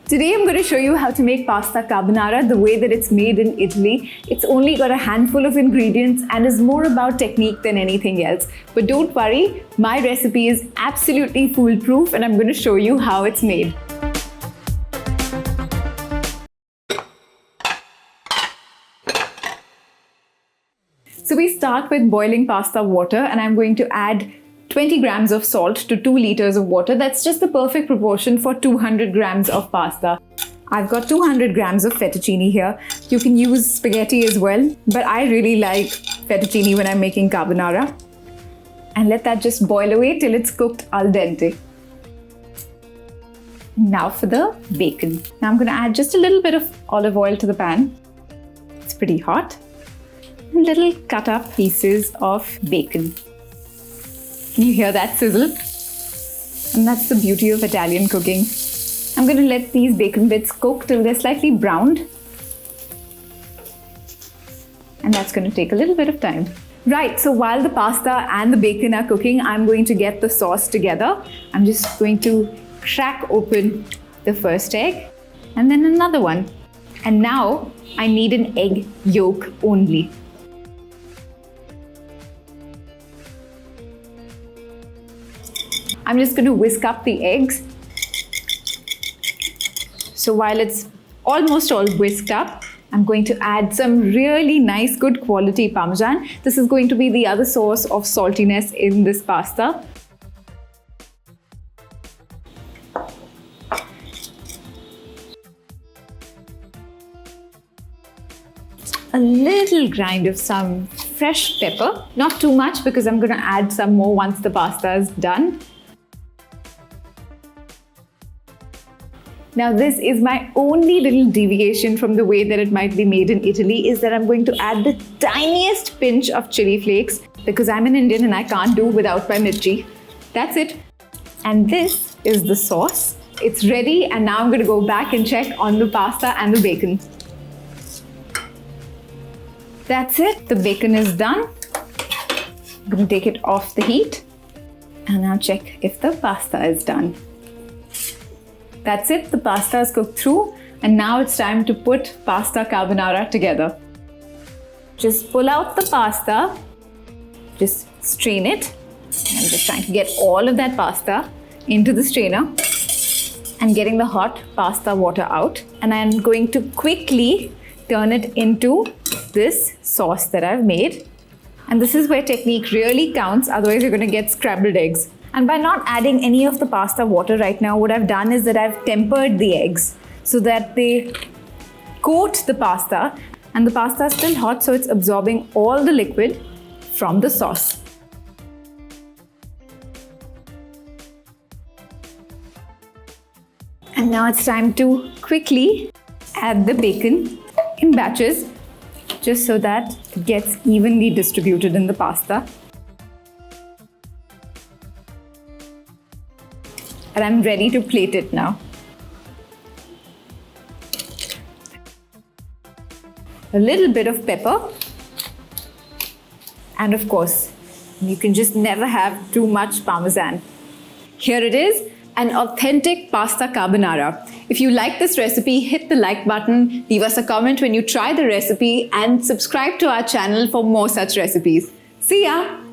Today I'm going to show you how to make pasta carbonara the way that it's made in Italy. It's only got a handful of ingredients and is more about technique than anything else. But don't worry, my recipe is absolutely foolproof and I'm going to show you how it's made. So we start with boiling pasta water and I'm going to add 20 grams of salt to 2 liters of water. That's just the perfect proportion for 200 grams of pasta. I've got 200 grams of fettuccine here. You can use spaghetti as well, but I really like fettuccine when I'm making carbonara. And let that just boil away till it's cooked al dente. Now for the bacon. Now I'm going to add just a little bit of olive oil to the pan. It's pretty hot. And little cut up pieces of bacon. Can you hear that sizzle? And that's the beauty of Italian cooking. I'm going to let these bacon bits cook till they're slightly browned. And that's going to take a little bit of time. Right, so while the pasta and the bacon are cooking, I'm going to get the sauce together. I'm just going to crack open the first egg and then another one. And now I need an egg yolk only. I'm just going to whisk up the eggs. So while it's almost all whisked up, I'm going to add some really nice, good quality Parmesan. This is going to be the other source of saltiness in this pasta. A little grind of some fresh pepper. Not too much because I'm going to add some more once the pasta is done. Now this is my only little deviation from the way that it might be made in Italy, is that I'm going to add the tiniest pinch of chili flakes because I'm an Indian and I can't do without my mirchi. That's it. And this is the sauce. It's ready and now I'm going to go back and check on the pasta and the bacon. That's it. The bacon is done. I'm going to take it off the heat and now check if the pasta is done. That's it, the pasta is cooked through and now it's time to put pasta carbonara together. Just pull out the pasta, just strain it. I'm just trying to get all of that pasta into the strainer and getting the hot pasta water out. And I'm going to quickly turn it into this sauce that I've made. And this is where technique really counts, otherwise you're going to get scrambled eggs. And by not adding any of the pasta water right now, what I've done is that I've tempered the eggs so that they coat the pasta and the pasta is still hot, so it's absorbing all the liquid from the sauce. And now it's time to quickly add the bacon in batches just so that it gets evenly distributed in the pasta. And I'm ready to plate it now. A little bit of pepper. And of course, you can just never have too much Parmesan. Here it is, an authentic pasta carbonara. If you like this recipe, hit the like button, leave us a comment when you try the recipe, and subscribe to our channel for more such recipes. See ya!